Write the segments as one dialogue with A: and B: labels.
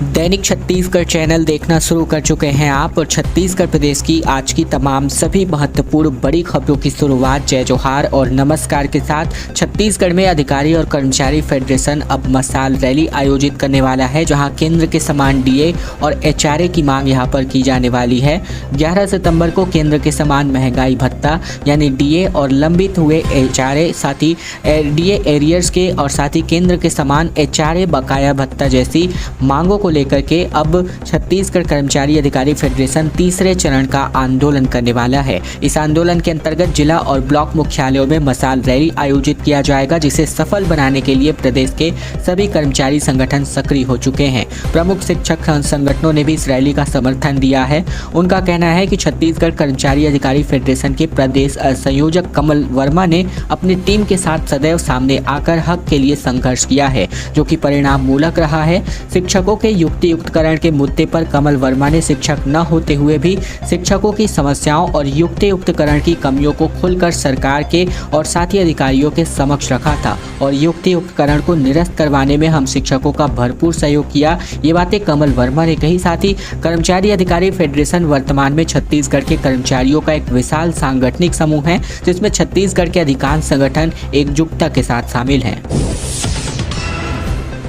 A: दैनिक Chhattisgarh channel देखना शुरू कर चुके हैं आप और छत्तीसगढ़ प्रदेश की आज की तमाम सभी महत्वपूर्ण बड़ी खबरों की शुरुआत जय जोहार और नमस्कार के साथ। छत्तीसगढ़ में अधिकारी और कर्मचारी फेडरेशन अब मसाल रैली आयोजित करने वाला है, जहां केंद्र के समान डीए और एचआरए की मांग यहां पर की जाने वाली है। 11 सितंबर को केंद्र के समान महंगाई भत्ता यानी डीए और लंबित हुए एचआरए, साथ ही डीए एरियर्स के और साथ ही केंद्र के समान एचआरए बकाया भत्ता जैसी मांगों को लेकर के अब छत्तीसगढ़ कर्मचारी अधिकारी फेडरेशन तीसरे चरण का आंदोलन करने वाला है। इस आंदोलन के अंतर्गत जिला और ब्लॉक मुख्यालयों में मसाल रैली आयोजित किया जाएगा, जिसे सफल बनाने के लिए प्रदेश के सभी कर्मचारी संगठन सक्रिय हो चुके हैं। प्रमुख शिक्षक संगठनों ने भी इस रैली का समर्थन दिया है। उनका कहना है कि छत्तीसगढ़ कर्मचारी अधिकारी फेडरेशन के प्रदेश संयोजक कमल वर्मा ने अपनी टीम के साथ सदैव सामने आकर हक के लिए संघर्ष किया है, जो कि परिणाम मूलक रहा है। शिक्षकों के युक्तियुक्तकरण के मुद्दे पर कमल वर्मा ने शिक्षक न होते हुए भी शिक्षकों की समस्याओं और युक्तियुक्तकरण की कमियों को खुलकर सरकार के और साथी अधिकारियों के समक्ष रखा था और युक्तियुक्तकरण को निरस्त करवाने में हम शिक्षकों का भरपूर सहयोग किया। ये बातें कमल वर्मा ने कही। साथ ही कर्मचारी अधिकारी फेडरेशन वर्तमान में छत्तीसगढ़ के कर्मचारियों का एक विशाल सांगठनिक समूह है, जिसमें छत्तीसगढ़ के अधिकांश संगठन एकजुटता के साथ शामिल हैं।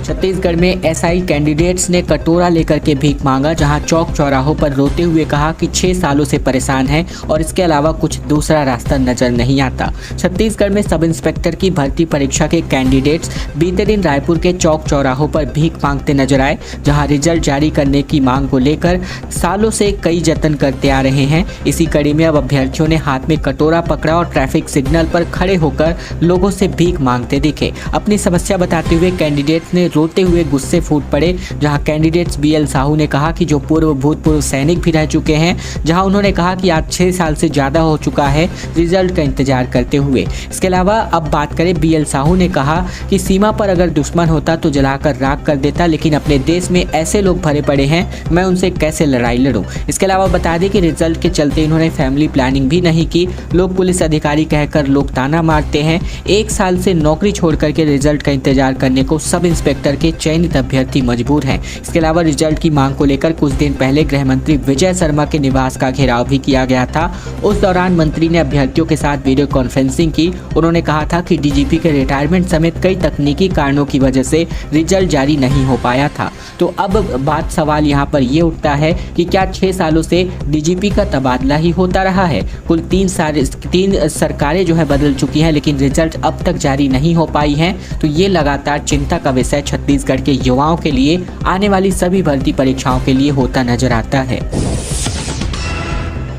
A: छत्तीसगढ़ में एसआई कैंडिडेट्स ने कटोरा लेकर के भीख मांगा, जहां चौक चौराहों पर रोते हुए कहा कि 6 सालों से परेशान हैं और इसके अलावा कुछ दूसरा रास्ता नजर नहीं आता। छत्तीसगढ़ में सब इंस्पेक्टर की भर्ती परीक्षा के कैंडिडेट्स बीते दिन रायपुर के चौक चौराहों पर भीख मांगते नजर आए, जहां रिजल्ट जारी करने की मांग को लेकर सालों से कई जतन करते आ रहे हैं। इसी कड़ी में अब अभ्यर्थियों ने हाथ में कटोरा पकड़ा और ट्रैफिक सिग्नल पर खड़े होकर लोगों से भीख मांगते दिखे। अपनी समस्या बताते हुए कैंडिडेट्स ने रोते हुए गुस्से फूट पड़े, जहां कैंडिडेट्स बीएल साहू ने कहा कि जो भूतपूर्व सैनिक भी रह चुके हैं, जहां उन्होंने कहा कि आज 6 साल से ज़्यादा हो चुका है रिजल्ट का इंतजार करते हुए। इसके अलावा अब बात करें, बीएल साहू ने कहा कि सीमा पर अगर दुश्मन होता तो जलाकर राख कर देता, लेकिन अपने देश में ऐसे लोग भरे पड़े हैं, मैं उनसे कैसे लड़ाई लड़ूं। इसके अलावा बता दें कि रिजल्ट के चलते इन्होंने फैमिली प्लानिंग भी नहीं की। लोग पुलिस अधिकारी कहकर लोग ताना मारते हैं। 1 साल से नौकरी छोड़ करके रिजल्ट का इंतजार करने को सब इंस्पेक्टर के चयनित अभ्यर्थी मजबूर हैं। इसके अलावा रिजल्ट की मांग को लेकर कुछ दिन पहले गृह मंत्री विजय शर्मा के निवास का घेराव भी किया गया था। उस दौरान मंत्री ने अभ्यर्थियों के साथ वीडियो कॉन्फ्रेंसिंग की। उन्होंने कहा था कि डीजीपी के रिटायरमेंट समेत कई तकनीकी कारणों की वजह से रिजल्ट जारी नहीं हो पाया था। तो अब सवाल यहाँ पर ये उठता है कि क्या 6 सालों से डीजीपी का तबादला ही होता रहा है? कुल 3 सरकारें जो है बदल चुकी हैं, लेकिन रिजल्ट अब तक जारी नहीं हो पाई हैं। तो ये लगातार चिंता का विषय छत्तीसगढ़ के युवाओं के लिए आने वाली सभी भर्ती परीक्षाओं के लिए होता नजर आता है।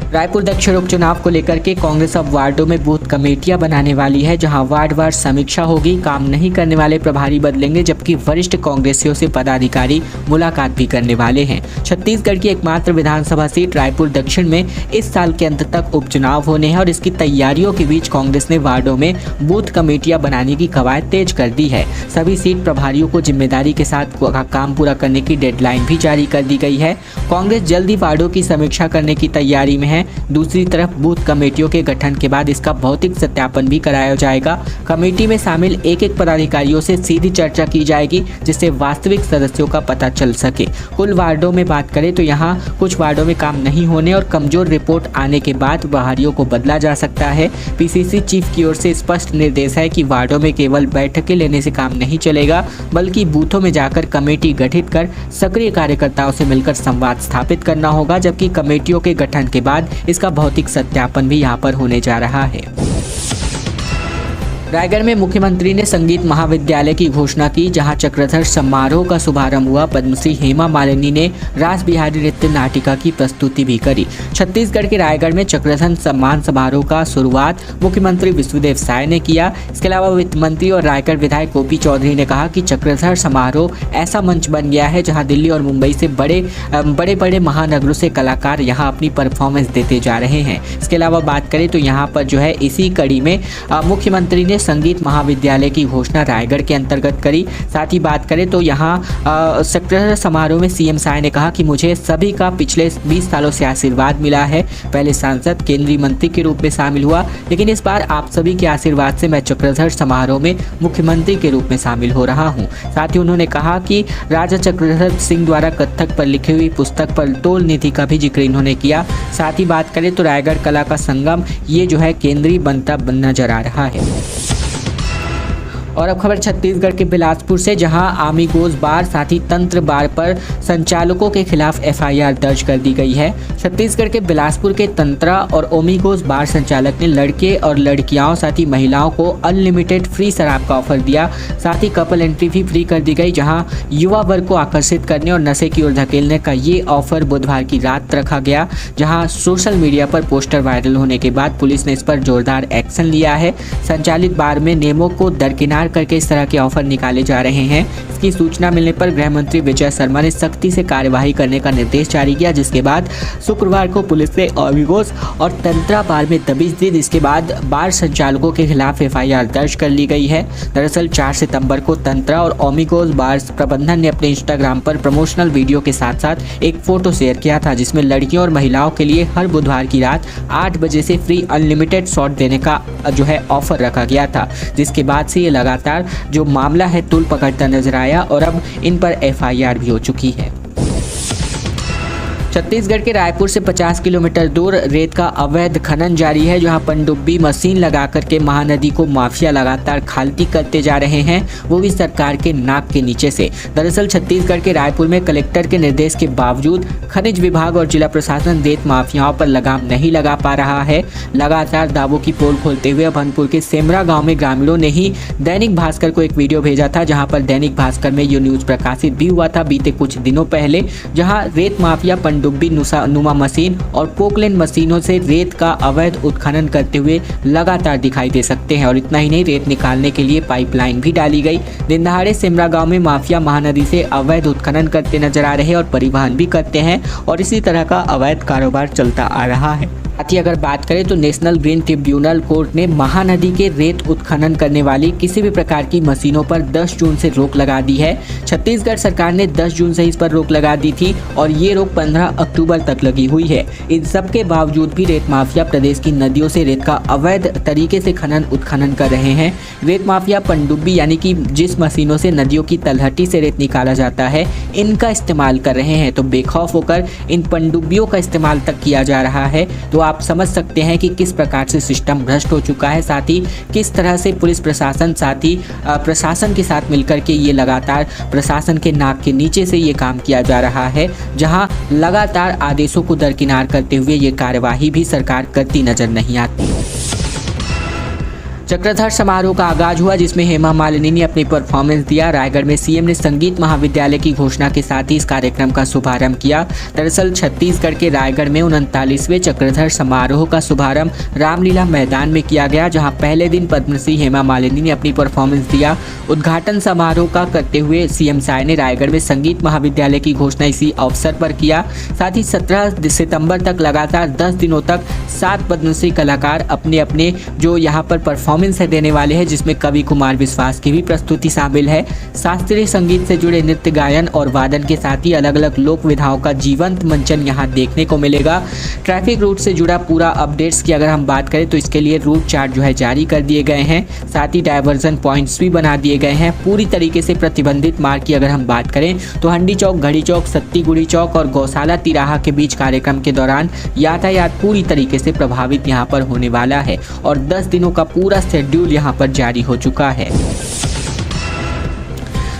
A: रायपुर दक्षिण उपचुनाव को लेकर के कांग्रेस अब वार्डों में बूथ कमेटियां बनाने वाली है, जहां वार्डवार समीक्षा होगी। काम नहीं करने वाले प्रभारी बदलेंगे, जबकि वरिष्ठ कांग्रेसियों से पदाधिकारी मुलाकात भी करने वाले हैं। छत्तीसगढ़ की एकमात्र विधानसभा सीट रायपुर दक्षिण में इस साल के अंत तक उपचुनाव होने हैं और इसकी तैयारियों के बीच कांग्रेस ने वार्डों में बूथ कमेटियां बनाने की कवायद तेज कर दी है। सभी सीट प्रभारियों को जिम्मेदारी के साथ काम पूरा करने की डेडलाइन भी जारी कर दी गई है। कांग्रेस जल्द ही वार्डों की समीक्षा करने की तैयारी में है। दूसरी तरफ बूथ कमेटियों के गठन के बाद इसका भौतिक सत्यापन भी कराया जाएगा। कमेटी में शामिल एक पदाधिकारियों से सीधी चर्चा की जाएगी, जिससे वास्तविक सदस्यों का पता चल सके। कुल वार्डों में बात करें तो यहाँ कुछ वार्डों में काम नहीं होने और कमजोर रिपोर्ट आने के बाद प्रभारियों को बदला जा सकता है। पीसीसी चीफ की ओर से स्पष्ट निर्देश है कि वार्डों में केवल बैठकें लेने से काम नहीं चलेगा, बल्कि बूथों में जाकर कमेटी गठित कर सक्रिय कार्यकर्ताओं से मिलकर संवाद स्थापित करना होगा। जबकि कमेटियों के गठन के बाद इसका भौतिक सत्यापन भी यहाँ पर होने जा रहा है। रायगढ़ में मुख्यमंत्री ने संगीत महाविद्यालय की घोषणा की, जहां चक्रधर समारोह का शुभारंभ हुआ। पद्मश्री हेमा मालिनी ने रास बिहारी नृत्य नाटिका की प्रस्तुति भी करी। छत्तीसगढ़ के रायगढ़ में चक्रधर सम्मान समारोह का शुरुआत मुख्यमंत्री विष्णुदेव साय ने किया। इसके अलावा वित्त मंत्री और रायगढ़ विधायक गोपी चौधरी ने कहा कि चक्रधर समारोह ऐसा मंच बन गया है, जहाँ दिल्ली और मुंबई से बड़े महानगरों से कलाकार यहाँ अपनी परफॉर्मेंस देते जा रहे हैं। इसके अलावा बात करें तो यहाँ पर जो है इसी कड़ी में मुख्यमंत्री ने संगीत महाविद्यालय की घोषणा रायगढ़ के अंतर्गत करी। साथ ही बात करें तो यहाँ शक्तिधर समारोह में सीएम साय ने कहा कि मुझे सभी का पिछले 20 सालों से आशीर्वाद मिला है। पहले सांसद, केंद्रीय मंत्री के रूप में शामिल हुआ, लेकिन इस बार आप सभी के आशीर्वाद से मैं चक्रधर समारोह में मुख्यमंत्री के रूप में शामिल हो रहा हूँ। साथ ही उन्होंने कहा कि राजा चक्रधर सिंह द्वारा कथक पर लिखी हुई पुस्तक पर टोल नीति का भी जिक्र इन्होंने किया। साथ ही बात करें तो रायगढ़ कला का संगम ये जो है केंद्रीय बनता नजर आ रहा है। और अब खबर छत्तीसगढ़ के बिलासपुर से, जहां आमिगोज बार साथ ही तंत्र बार पर संचालकों के खिलाफ एफआईआर दर्ज कर दी गई है। छत्तीसगढ़ के बिलासपुर के तंत्रा और ओमिगोज बार संचालक ने लड़के और लड़कियों साथ ही महिलाओं को अनलिमिटेड फ्री शराब का ऑफर दिया। साथ ही कपल एंट्री भी फ्री कर दी गई, जहां युवा वर्ग को आकर्षित करने और नशे की ओर धकेलने का ये ऑफर बुधवार की रात रखा गया। जहां सोशल मीडिया पर पोस्टर वायरल होने के बाद पुलिस ने इस पर जोरदार एक्शन लिया है। संचालित बार में नियमों को दरकिनार करके इस तरह के ऑफर निकाले जा रहे हैं। इसकी सूचना मिलने पर गृह मंत्री विजय शर्मा ने सख्ती से कार्यवाही करने का निर्देश जारी किया, जिसके बाद शुक्रवार को पुलिस ने ओमिगोज और तंत्रा बार में दबिश दी। इसके बाद बार संचालकों के खिलाफ एफआईआर दर्ज कर ली गई है। दरअसल 4 सितंबर को तंत्रा और ओमिगोज बार प्रबंधन ने अपने इंस्टाग्राम पर प्रमोशनल वीडियो के साथ साथ एक फोटो शेयर किया था, जिसमें लड़कियों और महिलाओं के लिए हर बुधवार की रात 8 बजे से फ्री अनलिमिटेड शॉट देने का जो है ऑफर रखा गया था। जिसके बाद से ये लगातार जो मामला है तूल पकड़ता नजर आया और अब इन पर एफआईआर भी हो चुकी है। छत्तीसगढ़ के रायपुर से 50 किलोमीटर दूर रेत का अवैध खनन जारी है, जहां पनडुब्बी मशीन लगा करके महानदी को माफिया लगातार खालती करते जा रहे हैं, वो भी सरकार के नाक के नीचे से। दरअसल छत्तीसगढ़ के रायपुर में कलेक्टर के निर्देश के बावजूद खनिज विभाग और जिला प्रशासन रेत माफियाओं पर लगाम नहीं लगा पा रहा है। लगातार दावों की पोल खोलते हुए भनपुर के सेमरा गाँव में ग्रामीणों ने ही दैनिक भास्कर को एक वीडियो भेजा था, जहाँ पर दैनिक भास्कर में ये न्यूज प्रकाशित भी हुआ था बीते कुछ दिनों पहले, जहाँ रेत माफिया पनडुब्बी नुमा मशीन और पोकलेन मशीनों से रेत का अवैध उत्खनन करते हुए लगातार दिखाई दे सकते हैं। और इतना ही नहीं, रेत निकालने के लिए पाइपलाइन भी डाली गई। दिन दहाड़े सिमरा गांव में माफिया महानदी से अवैध उत्खनन करते नजर आ रहे हैं और परिवहन भी करते हैं, और इसी तरह का अवैध कारोबार चलता आ रहा है। साथ ही अगर बात करें तो नेशनल ग्रीन ट्रिब्यूनल कोर्ट ने महानदी के रेत उत्खनन करने वाली किसी भी प्रकार की मशीनों पर 10 जून से रोक लगा दी है। छत्तीसगढ़ सरकार ने 10 जून से इस पर रोक लगा दी थी और ये रोक 15 अक्टूबर तक लगी हुई है। इन सब के बावजूद भी रेत माफिया प्रदेश की नदियों से रेत का अवैध तरीके से खनन उत्खनन कर रहे हैं। रेत माफिया पनडुब्बी यानी कि जिस मशीनों से नदियों की तलहटी से रेत निकाला जाता है, इनका इस्तेमाल कर रहे हैं। तो बेखौफ होकर इन पनडुब्बियों का इस्तेमाल तक किया जा रहा है। तो आप समझ सकते हैं कि किस प्रकार से सिस्टम भ्रष्ट हो चुका है। साथ ही किस तरह से पुलिस प्रशासन साथ ही प्रशासन के साथ मिलकर के ये लगातार प्रशासन के नाक के नीचे से ये काम किया जा रहा है, जहां लगातार आदेशों को दरकिनार करते हुए ये कार्यवाही भी सरकार करती नजर नहीं आती। चक्रधर समारोह का आगाज हुआ, जिसमें हेमा मालिनी ने अपनी परफॉर्मेंस दिया। रायगढ़ में सीएम ने संगीत महाविद्यालय की घोषणा के साथ ही इस कार्यक्रम का शुभारंभ किया। दरअसल छत्तीसगढ़ के रायगढ़ में 39वें चक्रधर समारोह का शुभारंभ रामलीला मैदान में किया गया, जहां पहले दिन पद्मश्री हेमा मालिनी ने अपनी परफॉर्मेंस दिया। उद्घाटन समारोह का करते हुए सीएम साय ने रायगढ़ में संगीत महाविद्यालय की घोषणा इसी अवसर पर किया। साथ ही 17 सितंबर तक लगातार 10 दिनों तक 7 पद्मश्री कलाकार अपने अपने जो यहाँ पर परफॉर्मेंस है देने वाले हैं, जिसमें कवि कुमार विश्वास की भी प्रस्तुति शामिल है। शास्त्रीय संगीत से जुड़े नृत्य, गायन और वादन के साथ ही अलग अलग लोक विधाओं का जीवंत मंचन यहाँ देखने को मिलेगा। ट्रैफिक रूट से जुड़ा पूरा अपडेट्स की अगर हम बात करें तो इसके लिए रूट चार्ट जो है जारी कर दिए गए हैं। साथ ही डायवर्जन पॉइंट्स भी बना दिए गए हैं। पूरी तरीके से प्रतिबंधित मार्ग की अगर हम बात करें तो हंडी चौक, घड़ी चौक, सत्तीगुड़ी चौक और गौशाला तिराहा के बीच कार्यक्रम के दौरान यातायात पूरी तरीके से प्रभावित यहाँ पर होने वाला है और 10 दिनों का पूरा शेड्यूल यहाँ पर जारी हो चुका है।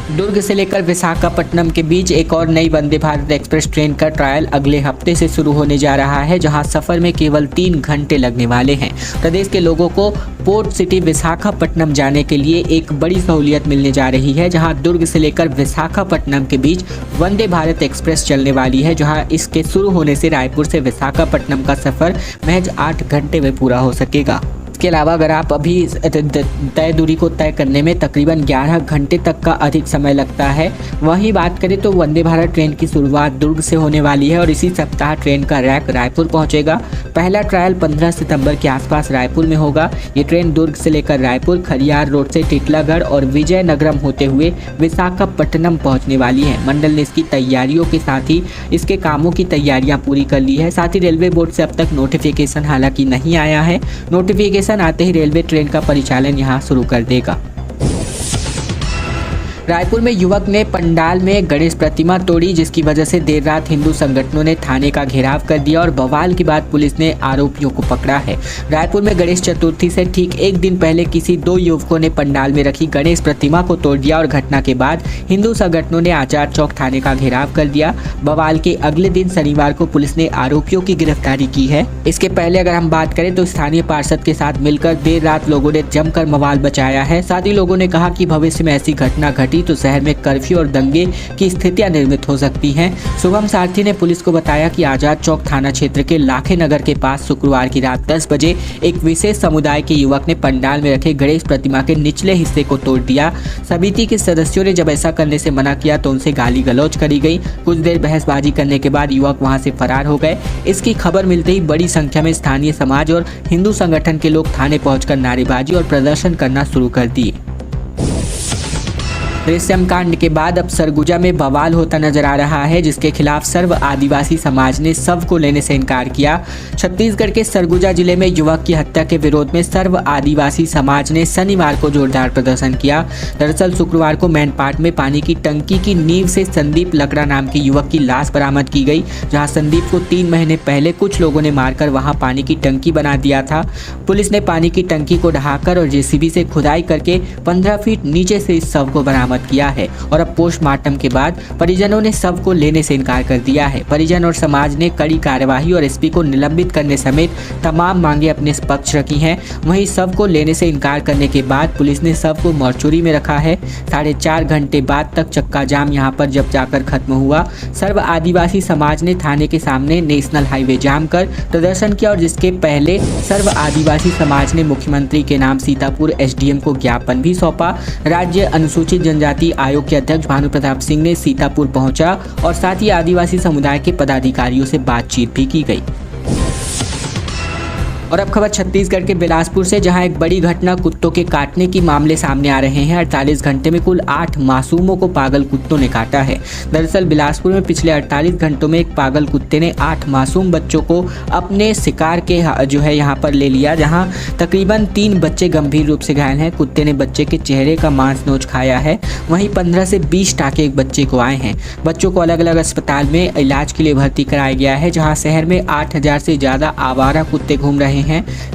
A: दुर्ग से लेकर विशाखापट्टनम के बीच एक और नई वंदे भारत एक्सप्रेस ट्रेन का ट्रायल अगले हफ्ते से शुरू होने जा रहा है, जहां सफर में केवल 3 घंटे लगने वाले हैं। प्रदेश के लोगों को पोर्ट सिटी विशाखापट्टनम जाने के लिए एक बड़ी सहूलियत मिलने जा रही है, जहां दुर्ग से लेकर विशाखापट्टनम के बीच वंदे भारत एक्सप्रेस चलने वाली है, जहां इसके शुरू होने से रायपुर से विशाखापट्टनम का सफर महज 8 घंटे में पूरा हो सकेगा। इसके अलावा अगर आप अभी तय दूरी को तय करने में तकरीबन 11 घंटे तक का अधिक समय लगता है। वहीं बात करें तो वंदे भारत ट्रेन की शुरुआत दुर्ग से होने वाली है और इसी सप्ताह ट्रेन का रैक रायपुर पहुंचेगा। पहला ट्रायल 15 सितंबर के आसपास रायपुर में होगा। ये ट्रेन दुर्ग से लेकर रायपुर, खरियार रोड से टिटलागढ़ और विजयनगरम होते हुए विशाखापट्टनम पहुंचने वाली है। मंडल ने इसकी तैयारियों के साथ ही इसके कामों की तैयारियां पूरी कर ली है। साथ ही रेलवे बोर्ड से अब तक नोटिफिकेशन हालांकि नहीं आया है। नोटिफिकेशन आते ही रेलवे ट्रेन का परिचालन यहां शुरू कर देगा। रायपुर में युवक ने पंडाल में गणेश प्रतिमा तोड़ी, जिसकी वजह से देर रात हिंदू संगठनों ने थाने का घेराव कर दिया और बवाल के बाद पुलिस ने आरोपियों को पकड़ा है। रायपुर में गणेश चतुर्थी से ठीक एक दिन पहले किसी 2 युवकों ने पंडाल में रखी गणेश प्रतिमा को तोड़ दिया और घटना के बाद हिंदू संगठनों ने आचार चौक थाने का घेराव कर दिया। बवाल के अगले दिन शनिवार को पुलिस ने आरोपियों की गिरफ्तारी की है। इसके पहले अगर हम बात करें तो स्थानीय पार्षद के साथ मिलकर देर रात लोगों ने जमकर बवाल बचाया है। साथ ही लोगों ने कहा कि भविष्य में ऐसी घटना घटी तो शहर में कर्फ्यू और दंगे की स्थितियां निर्मित हो सकती हैं। शुभम सारथी ने पुलिस को बताया कि आजाद चौक थाना क्षेत्र के लाखे नगर के पास शुक्रवार की रात 10 बजे एक विशेष समुदाय के युवक ने पंडाल में रखे गणेश प्रतिमा के निचले हिस्से को तोड़ दिया। समिति के सदस्यों ने जब ऐसा करने से मना किया तो उनसे गाली गलौज करी गई। कुछ देर बहसबाजी करने के बाद युवक वहां से फरार हो गए। इसकी खबर मिलते ही बड़ी संख्या में स्थानीय समाज और हिंदू संगठन के लोग थाने पहुंचकर नारेबाजी और प्रदर्शन करना शुरू कर दिए। रेशम कांड के बाद अब सरगुजा में बवाल होता नजर आ रहा है, जिसके खिलाफ सर्व आदिवासी समाज ने शव को लेने से इनकार किया। छत्तीसगढ़ के सरगुजा जिले में युवक की हत्या के विरोध में सर्व आदिवासी समाज ने शनिवार को जोरदार प्रदर्शन किया। दरअसल शुक्रवार को मैनपाट में पानी की टंकी की नींव से संदीप लकड़ा नाम के युवक की लाश बरामद की गई, जहाँ संदीप को 3 महीने पहले कुछ लोगों ने मारकर वहाँ पानी की टंकी बना दिया था। पुलिस ने पानी की टंकी को ढहाकर और जेसीबी से खुदाई करके 15 फीट नीचे से इस शव को बरामद किया है और अब पोस्टमार्टम के बाद परिजनों ने शव को लेने से इनकार कर दिया है। परिजन और समाज ने कड़ी कार्यवाही और एसपी को निलंबित करने समेत तमाम मांगे अपने पक्ष रखी हैं। वहीं शव को लेने से इनकार करने के बाद पुलिस ने शव को मॉर्चुरी में रखा है। 4.5 घंटे बाद तक चक्का जाम यहां पर जब जाकर खत्म हुआ। सर्व आदिवासी समाज ने थाने के सामने नेशनल हाईवे जाम कर प्रदर्शन किया और जिसके पहले सर्व आदिवासी समाज ने मुख्यमंत्री के नाम सीतापुर एसडीएम को ज्ञापन भी सौंपा। राज्य अनुसूचित जनजाति आयोग के अध्यक्ष भानु प्रताप सिंह ने सीतापुर पहुंचा और साथ ही आदिवासी समुदाय के पदाधिकारियों से बातचीत भी की गई। और अब खबर छत्तीसगढ़ के बिलासपुर से, जहां एक बड़ी घटना कुत्तों के काटने की मामले सामने आ रहे हैं। 48 घंटे में कुल 8 मासूमों को पागल कुत्तों ने काटा है। दरअसल बिलासपुर में पिछले 48 घंटों में एक पागल कुत्ते ने 8 मासूम बच्चों को अपने शिकार के यहाँ पर ले लिया, जहां तकरीबन 3 बच्चे गंभीर रूप से घायल हैं। कुत्ते ने बच्चे के चेहरे का मांस नोच खाया है। वहीं 15 से 20 टाँके एक बच्चे को आए हैं। बच्चों को अलग अलग अस्पताल में इलाज के लिए भर्ती कराया गया है, जहाँ शहर में 8000 से ज़्यादा आवारा कुत्ते घूम रहे हैं।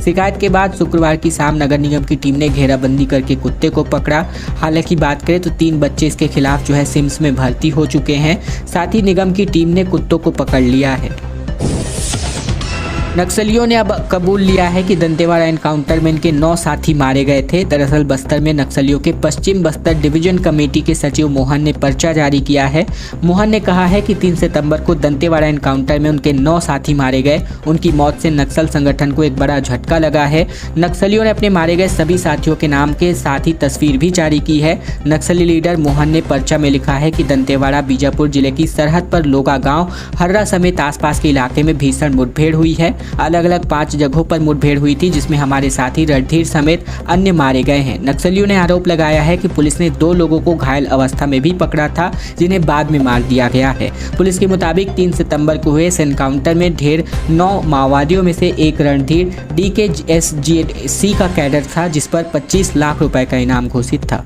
A: शिकायत के बाद शुक्रवार की शाम नगर निगम की टीम ने घेराबंदी करके कुत्ते को पकड़ा। हालांकि बात करें तो 3 बच्चे इसके खिलाफ सिम्स में भर्ती हो चुके हैं। साथ ही निगम की टीम ने कुत्तों को पकड़ लिया है। नक्सलियों ने अब कबूल लिया है कि दंतेवाड़ा एनकाउंटर में इनके 9 साथी मारे गए थे। दरअसल बस्तर में नक्सलियों के पश्चिम बस्तर डिवीजन कमेटी के सचिव मोहन ने पर्चा जारी किया है। मोहन ने कहा है कि 3 सितंबर को दंतेवाड़ा एनकाउंटर में उनके 9 साथी मारे गए। उनकी मौत से नक्सल संगठन को एक बड़ा झटका लगा है। नक्सलियों ने अपने मारे गए सभी साथियों के नाम के साथ ही तस्वीर भी जारी की है। नक्सली लीडर मोहन ने पर्चा में लिखा है कि दंतेवाड़ा बीजापुर जिले की सरहद पर लोगा गाँव, हर्रा समेत आसपास के इलाके में भीषण मुठभेड़ हुई है। अलग अलग 5 जगहों पर मुठभेड़ हुई थी, जिसमें हमारे साथी रणधीर समेत अन्य मारे गए हैं। नक्सलियों ने आरोप लगाया है कि पुलिस ने 2 लोगों को घायल अवस्था में भी पकड़ा था, जिन्हें बाद में मार दिया गया है। पुलिस के मुताबिक 3 सितंबर को हुए इस एनकाउंटर में ढेर 9 माओवादियों में से एक रणधीर DKSGC का कैडर था, जिस पर 25 लाख रुपए का इनाम घोषित था।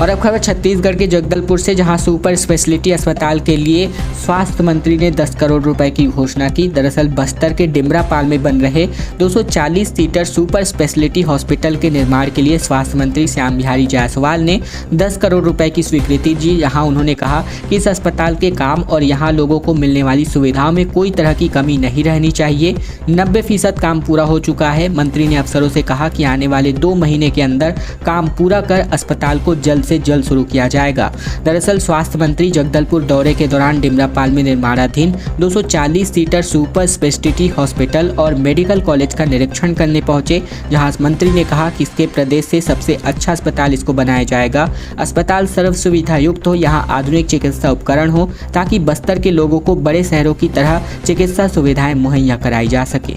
A: और अब खबर छत्तीसगढ़ के जगदलपुर से, जहां सुपर स्पेशलिटी अस्पताल के लिए स्वास्थ्य मंत्री ने 10 करोड़ रुपए की घोषणा की। दरअसल बस्तर के डिमरापाल में बन रहे 240 सीटर सुपर स्पेशलिटी हॉस्पिटल के निर्माण के लिए स्वास्थ्य मंत्री श्याम बिहारी जायसवाल ने 10 करोड़ रुपए की स्वीकृति दी। यहाँ उन्होंने कहा कि इस अस्पताल के काम और यहाँ लोगों को मिलने वाली सुविधाओं में कोई तरह की कमी नहीं रहनी चाहिए। 90% काम पूरा हो चुका है। मंत्री ने अफसरों से कहा कि आने वाले 2 महीने के अंदर काम पूरा कर अस्पताल को जल्द से जल्द शुरू किया जाएगा। दरअसल स्वास्थ्य मंत्री जगदलपुर दौरे के दौरान डिमरापाल में निर्माणाधीन 240 सीटर सुपर स्पेशलिटी हॉस्पिटल और मेडिकल कॉलेज का निरीक्षण करने पहुंचे, जहां मंत्री ने कहा कि इसके प्रदेश से सबसे अच्छा अस्पताल इसको बनाया जाएगा। अस्पताल सर्व सुविधा युक्त हो, यहां आधुनिक चिकित्सा उपकरण हो ताकि बस्तर के लोगों को बड़े शहरों की तरह चिकित्सा सुविधाएं मुहैया कराई जा सके।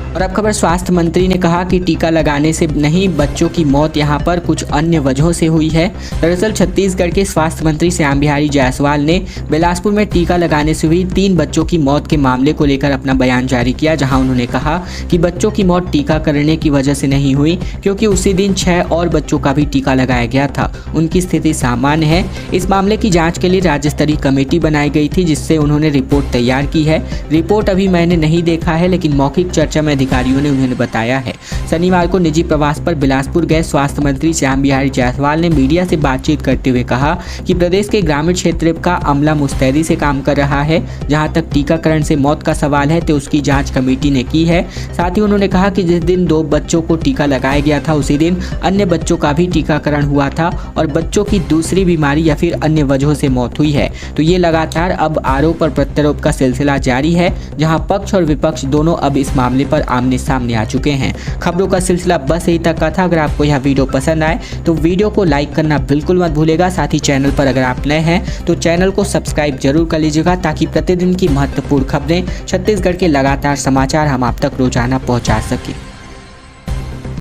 A: और अब खबर स्वास्थ्य मंत्री ने कहा कि टीका लगाने से नहीं, बच्चों की मौत यहां पर कुछ अन्य वजहों से हुई है। दरअसल छत्तीसगढ़ के स्वास्थ्य मंत्री श्याम बिहारी जायसवाल ने बिलासपुर में टीका लगाने से हुई 3 बच्चों की मौत के मामले को लेकर अपना बयान जारी किया, जहां उन्होंने कहा कि बच्चों की मौत टीका करने की वजह से नहीं हुई, क्योंकि उसी दिन 6 और बच्चों का भी टीका लगाया गया था। उनकी स्थिति सामान्य है। इस मामले की जाँच के लिए राज्य स्तरीय कमेटी बनाई गई थी, जिससे उन्होंने रिपोर्ट तैयार की है। रिपोर्ट अभी मैंने नहीं देखा है, लेकिन मौखिक चर्चा में अधिकारियों ने उन्हें बताया है। शनिवार को निजी प्रवास पर बिलासपुर गए स्वास्थ्य मंत्री श्याम बिहारी जायसवाल ने मीडिया से बातचीत करते हुए कहा कि प्रदेश के ग्रामीण क्षेत्र का अमला मुस्तैदी से काम कर रहा है। जहां तक टीकाकरण से मौत का सवाल है तो उसकी जांच कमेटी ने की है। साथ ही उन्होंने कहा कि जिस दिन 2 बच्चों को टीका लगाया गया था, उसी दिन अन्य बच्चों का भी टीकाकरण हुआ था और बच्चों की दूसरी बीमारी या फिर अन्य वजहों से मौत हुई है। तो ये लगातार अब आरोप और प्रत्यारोप का सिलसिला जारी है, जहाँ पक्ष और विपक्ष दोनों अब इस मामले पर आमने सामने आ चुके हैं। खबरों का सिलसिला बस यही तक का था। अगर आपको यह वीडियो पसंद आए तो वीडियो को लाइक करना बिल्कुल मत भूलेगा। साथ ही चैनल पर अगर आप नए हैं तो चैनल को सब्सक्राइब जरूर कर लीजिएगा, ताकि प्रतिदिन की महत्वपूर्ण खबरें, छत्तीसगढ़ के लगातार समाचार हम आप तक रोजाना पहुंचा सकें।